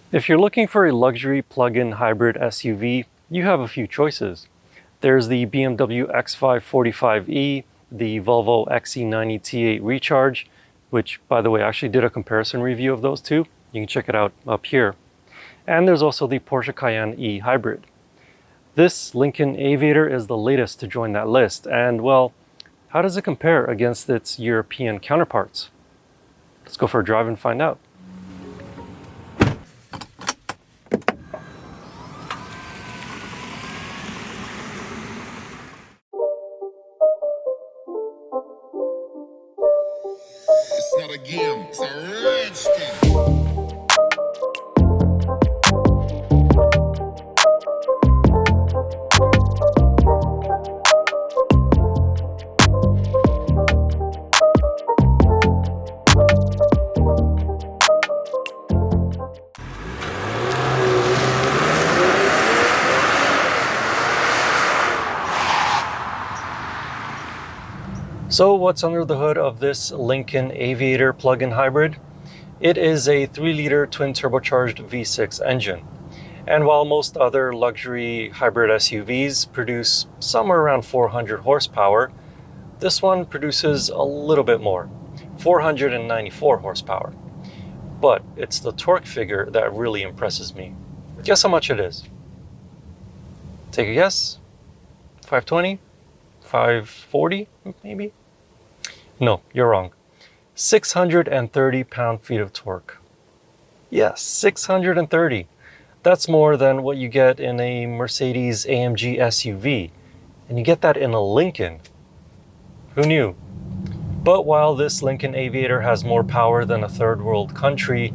If you're looking for a luxury plug-in hybrid SUV, you have a few choices. There's the BMW X5 45e, the Volvo XC90 T8 Recharge, which, by the way, I actually did a comparison review of those two. You can check it out up here. And there's also the Porsche Cayenne E Hybrid. This Lincoln Aviator is the latest to join that list, and well, how does it compare against its European counterparts? Let's go for a drive and find out. It's not a game, it's a rich thing. So what's under the hood of this Lincoln Aviator plug-in hybrid? It is a 3-liter twin-turbocharged V6 engine. And while most other luxury hybrid SUVs produce somewhere around 400 horsepower, this one produces a little bit more, 494 horsepower. But it's the torque figure that really impresses me. Guess how much it is? Take a guess? 520? 540 maybe? No, you're wrong. 630 pound-feet of torque. Yes, 630. That's more than what you get in a Mercedes AMG SUV. And you get that in a Lincoln. Who knew? But while this Lincoln Aviator has more power than a third world country,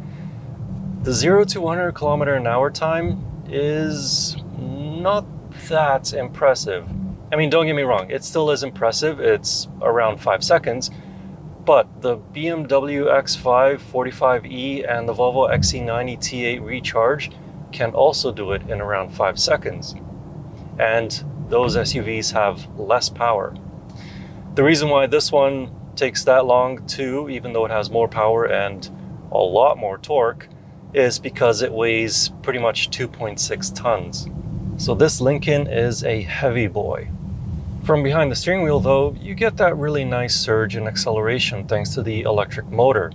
the 0 to 100 kilometer an hour time is not that impressive. I mean, don't get me wrong, it still is impressive. It's around 5 seconds, but the BMW X5 45e and the Volvo XC90 T8 Recharge can also do it in around 5 seconds. And those SUVs have less power. The reason why this one takes that long too, even though it has more power and a lot more torque, is because it weighs pretty much 2.6 tons. So this Lincoln is a heavy boy. From behind the steering wheel though, you get that really nice surge in acceleration thanks to the electric motor.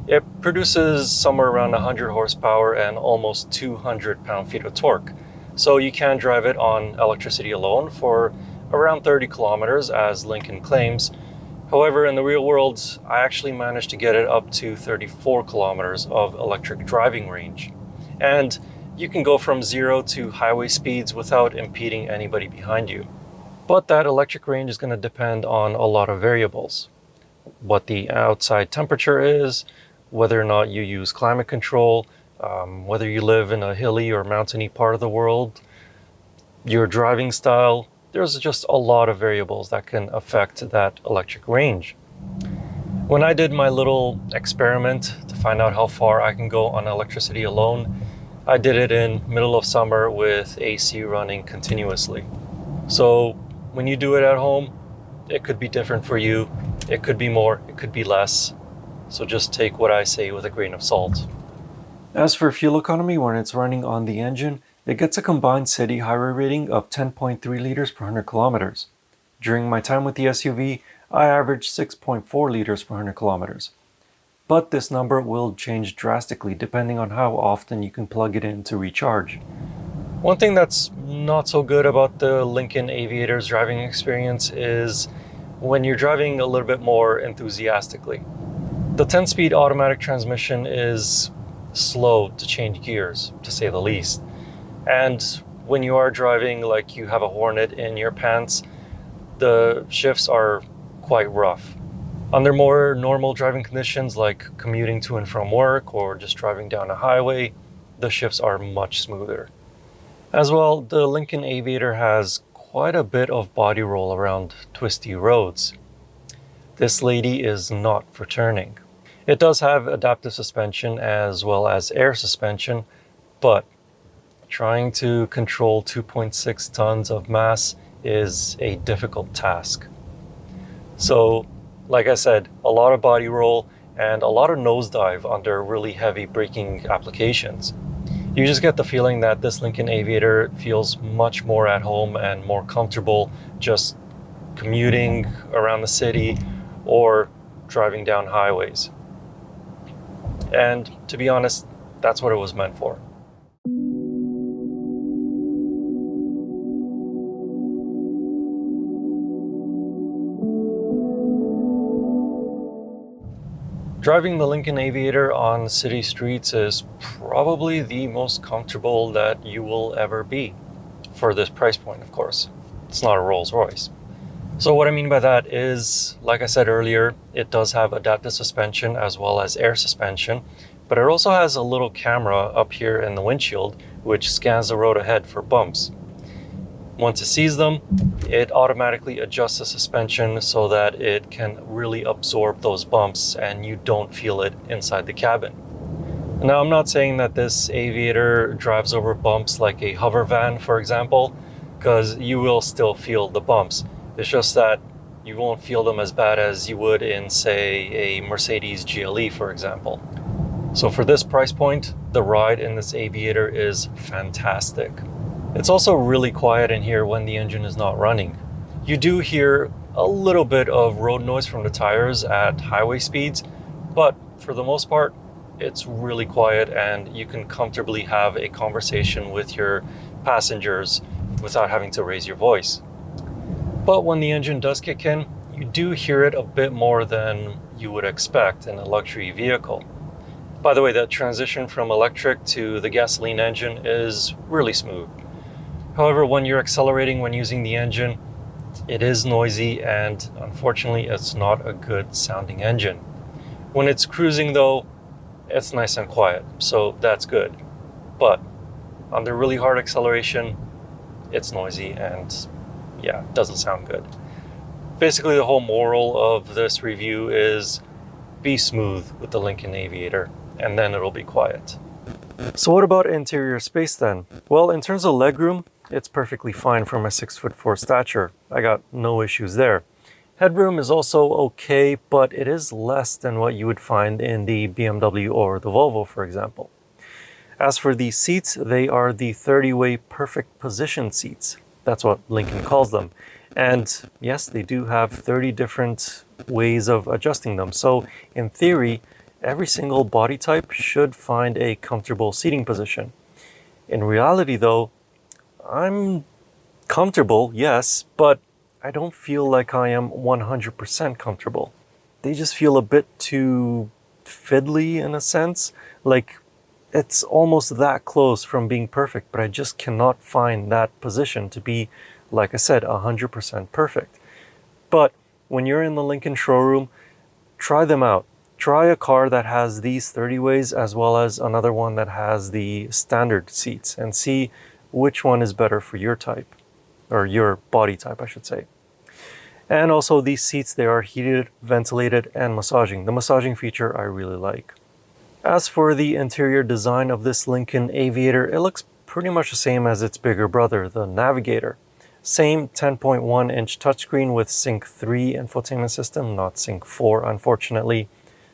It produces somewhere around 100 horsepower and almost 200 pound-feet of torque. So you can drive it on electricity alone for around 30 kilometers as Lincoln claims. However, in the real world, I actually managed to get it up to 34 kilometers of electric driving range. And you can go from 0 to highway speeds without impeding anybody behind you. But that electric range is going to depend on a lot of variables. What the outside temperature is, whether or not you use climate control, whether you live in a hilly or mountainy part of the world, your driving style. There's just a lot of variables that can affect that electric range. When I did my little experiment to find out how far I can go on electricity alone, I did it in middle of summer with AC running continuously. So when you do it at home, it could be different for you. It could be more, it could be less. So just take what I say with a grain of salt. As for fuel economy, when it's running on the engine, it gets a combined city highway rating of 10.3 liters per 100 kilometers. During my time with the SUV, I averaged 6.4 liters per 100 kilometers. But this number will change drastically depending on how often you can plug it in to recharge. One thing that's not so good about the Lincoln Aviator's driving experience is when you're driving a little bit more enthusiastically. The 10-speed automatic transmission is slow to change gears, to say the least. And when you are driving like you have a hornet in your pants, the shifts are quite rough. Under more normal driving conditions like commuting to and from work or just driving down a highway, the shifts are much smoother. As well, the Lincoln Aviator has quite a bit of body roll around twisty roads. This lady is not for turning. It does have adaptive suspension as well as air suspension, but trying to control 2.6 tons of mass is a difficult task. So, like I said, a lot of body roll and a lot of nosedive under really heavy braking applications. You just get the feeling that this Lincoln Aviator feels much more at home and more comfortable just commuting around the city or driving down highways. And to be honest, that's what it was meant for. Driving the Lincoln Aviator on city streets is probably the most comfortable that you will ever be, for this price point, of course. It's not a Rolls-Royce. So what I mean by that is, like I said earlier, it does have adaptive suspension as well as air suspension, but it also has a little camera up here in the windshield which scans the road ahead for bumps. Once it sees them, it automatically adjusts the suspension so that it can really absorb those bumps and you don't feel it inside the cabin. Now, I'm not saying that this Aviator drives over bumps like a hover van, for example, because you will still feel the bumps. It's just that you won't feel them as bad as you would in, say, a Mercedes GLE, for example. So for this price point, the ride in this Aviator is fantastic. It's also really quiet in here when the engine is not running. You do hear a little bit of road noise from the tires at highway speeds, but for the most part, it's really quiet and you can comfortably have a conversation with your passengers without having to raise your voice. But when the engine does kick in, you do hear it a bit more than you would expect in a luxury vehicle. By the way, that transition from electric to the gasoline engine is really smooth. However, when you're accelerating when using the engine, it is noisy and unfortunately it's not a good sounding engine. When it's cruising though, it's nice and quiet, so that's good. But under really hard acceleration, it's noisy and yeah, it doesn't sound good. Basically, the whole moral of this review is be smooth with the Lincoln Aviator and then it'll be quiet. So what about interior space then? Well, in terms of legroom, it's perfectly fine for my 6'4" stature. I got no issues there. Headroom is also okay, but it is less than what you would find in the BMW or the Volvo, for example. As for the seats, they are the 30-way perfect position seats. That's what Lincoln calls them. And yes, they do have 30 different ways of adjusting them. So in theory, every single body type should find a comfortable seating position. In reality though, I'm comfortable, yes, but I don't feel like I am 100% comfortable. They just feel a bit too fiddly in a sense. Like it's almost that close from being perfect, but I just cannot find that position to be, like I said, 100% perfect. But when you're in the Lincoln showroom, try them out. Try a car that has these 30 ways as well as another one that has the standard seats and see which one is better for your type, or your body type, I should say. And also these seats, they are heated, ventilated, and massaging. The massaging feature I really like. As for the interior design of this Lincoln Aviator, it looks pretty much the same as its bigger brother, the Navigator. Same 10.1-inch touchscreen with Sync 3 infotainment system, not Sync 4 unfortunately.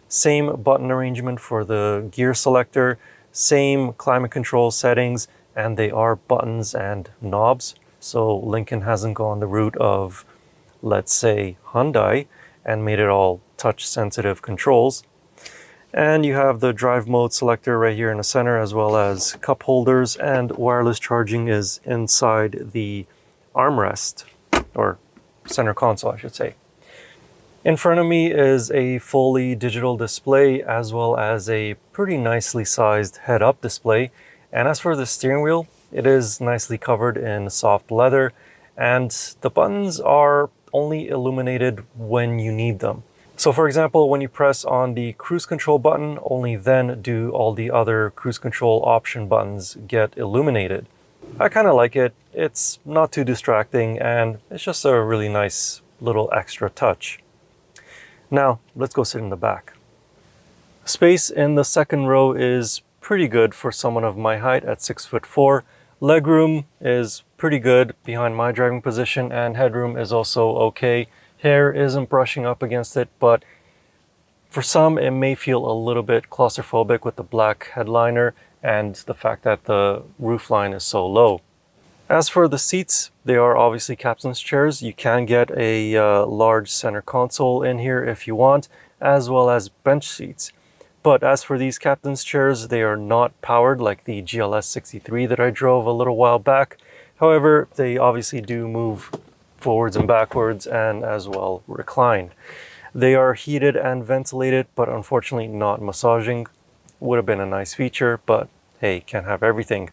Same button arrangement for the gear selector, same climate control settings, and they are buttons and knobs. So Lincoln hasn't gone the route of, let's say, Hyundai and made it all touch-sensitive controls. And you have the drive mode selector right here in the center, as well as cup holders, and wireless charging is inside the armrest, or center console, I should say. In front of me is a fully digital display, as well as a pretty nicely sized head-up display. And as for the steering wheel, it is nicely covered in soft leather, and the buttons are only illuminated when you need them. So for example, when you press on the cruise control button, only then do all the other cruise control option buttons get illuminated. I kind of like it. It's not too distracting, and it's just a really nice little extra touch. Now, let's go sit in the back. Space in the second row is pretty good for someone of my height at 6'4". Legroom is pretty good behind my driving position, and headroom is also okay. Hair isn't brushing up against it, but For some, it may feel a little bit claustrophobic with the black headliner and the fact that the roofline is so low. As for the seats, they are obviously captain's chairs. You can get a large center console in here if you want, as well as bench seats. But as for these captain's chairs, they are not powered like the GLS 63 that I drove a little while back. However, they obviously do move forwards and backwards and as well recline. They are heated and ventilated, but unfortunately not massaging. Would have been a nice feature, but hey, can't have everything.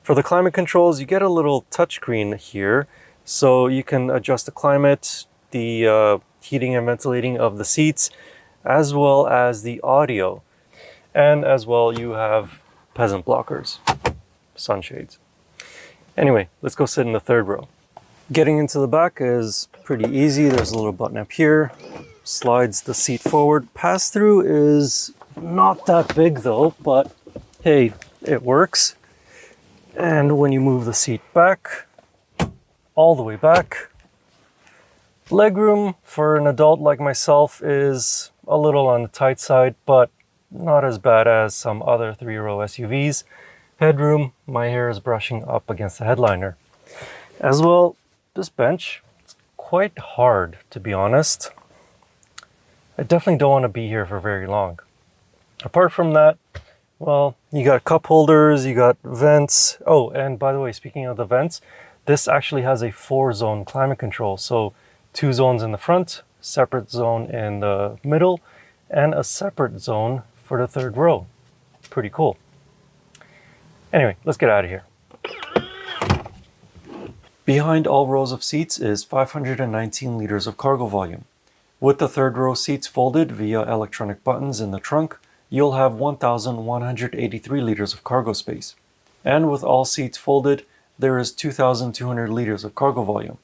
For the climate controls, you get a little touchscreen here, so you can adjust the climate, the heating and ventilating of the seats, as well as the audio. And as well, you have peasant blockers, sunshades. Anyway, let's go sit in the third row. Getting into the back is pretty easy. There's a little button up here, slides the seat forward. Pass-through is not that big though, but hey, it works. And when you move the seat back, all the way back, legroom for an adult like myself is a little on the tight side, but not as bad as some other 3-row SUVs. Headroom, my hair is brushing up against the headliner. As well, this bench, it's quite hard to be honest. I definitely don't want to be here for very long. Apart from that, well, you got cup holders, you got vents. Oh, and by the way, speaking of the vents, this actually has a 4-zone climate control. So 2 zones in the front, separate zone in the middle, and a separate zone for the third row. Pretty cool. Anyway, let's get out of here. Behind all rows of seats is 519 liters of cargo volume. With the third row seats folded via electronic buttons in the trunk, you'll have 1,183 liters of cargo space. And with all seats folded, there is 2,200 liters of cargo volume.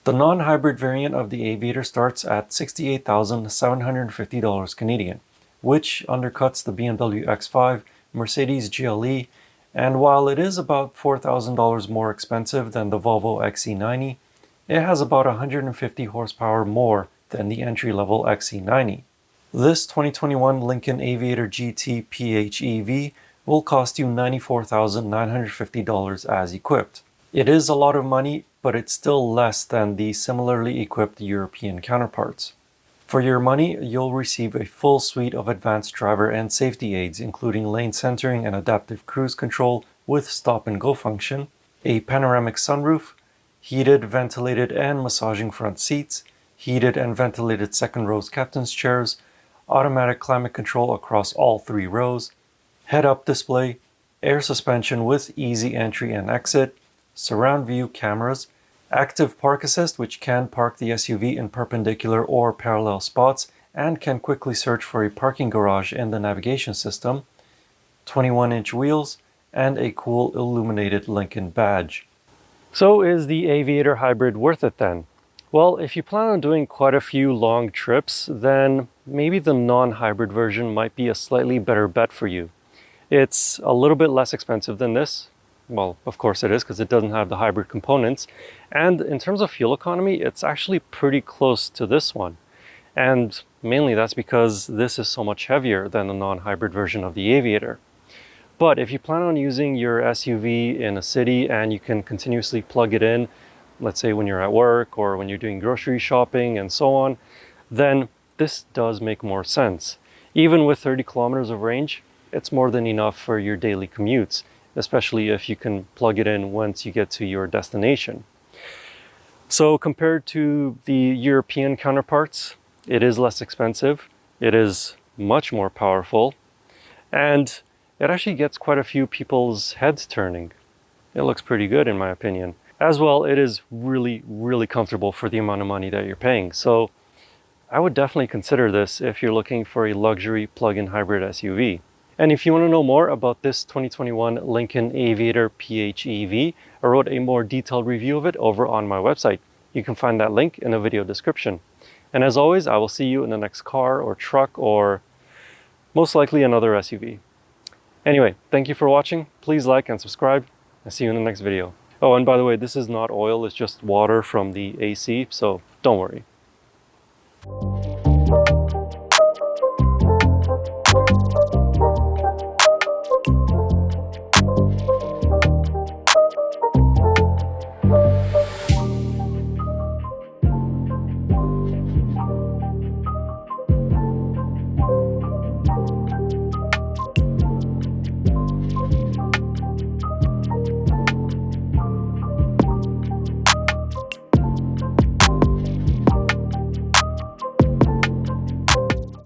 The non-hybrid variant of the Aviator starts at $68,750 Canadian, which undercuts the BMW X5, Mercedes GLE, and while it is about $4,000 more expensive than the Volvo XC90, it has about 150 horsepower more than the entry-level XC90. This 2021 Lincoln Aviator GT PHEV will cost you $94,950 as equipped. It is a lot of money, but it's still less than the similarly equipped European counterparts. For your money, you'll receive a full suite of advanced driver and safety aids, including lane centering and adaptive cruise control with stop-and-go function, a panoramic sunroof, heated, ventilated, and massaging front seats, heated and ventilated second rows captain's chairs, automatic climate control across all 3 rows, head-up display, air suspension with easy entry and exit, surround view cameras, active park assist, which can park the SUV in perpendicular or parallel spots and can quickly search for a parking garage in the navigation system, 21-inch wheels, and a cool illuminated Lincoln badge. So is the Aviator Hybrid worth it then? Well, if you plan on doing quite a few long trips, then maybe the non-hybrid version might be a slightly better bet for you. It's a little bit less expensive than this. Well, of course it is, because it doesn't have the hybrid components. And in terms of fuel economy, it's actually pretty close to this one. And mainly that's because this is so much heavier than the non-hybrid version of the Aviator. But if you plan on using your SUV in a city and you can continuously plug it in, let's say when you're at work or when you're doing grocery shopping and so on, then this does make more sense. Even with 30 kilometers of range, it's more than enough for your daily commutes, especially if you can plug it in once you get to your destination. So compared to the European counterparts, it is less expensive, it is much more powerful, and it actually gets quite a few people's heads turning. It looks pretty good in my opinion. As well, it is really, really comfortable for the amount of money that you're paying. So I would definitely consider this if you're looking for a luxury plug-in hybrid SUV. And if you want to know more about this 2021 Lincoln Aviator PHEV, I wrote a more detailed review of it over on my website. You can find that link in the video description. And as always, I will see you in the next car or truck or most likely another SUV. Anyway, thank you for watching. Please like and subscribe. I'll see you in the next video. Oh, and by the way, this is not oil, it's just water from the AC, so don't worry.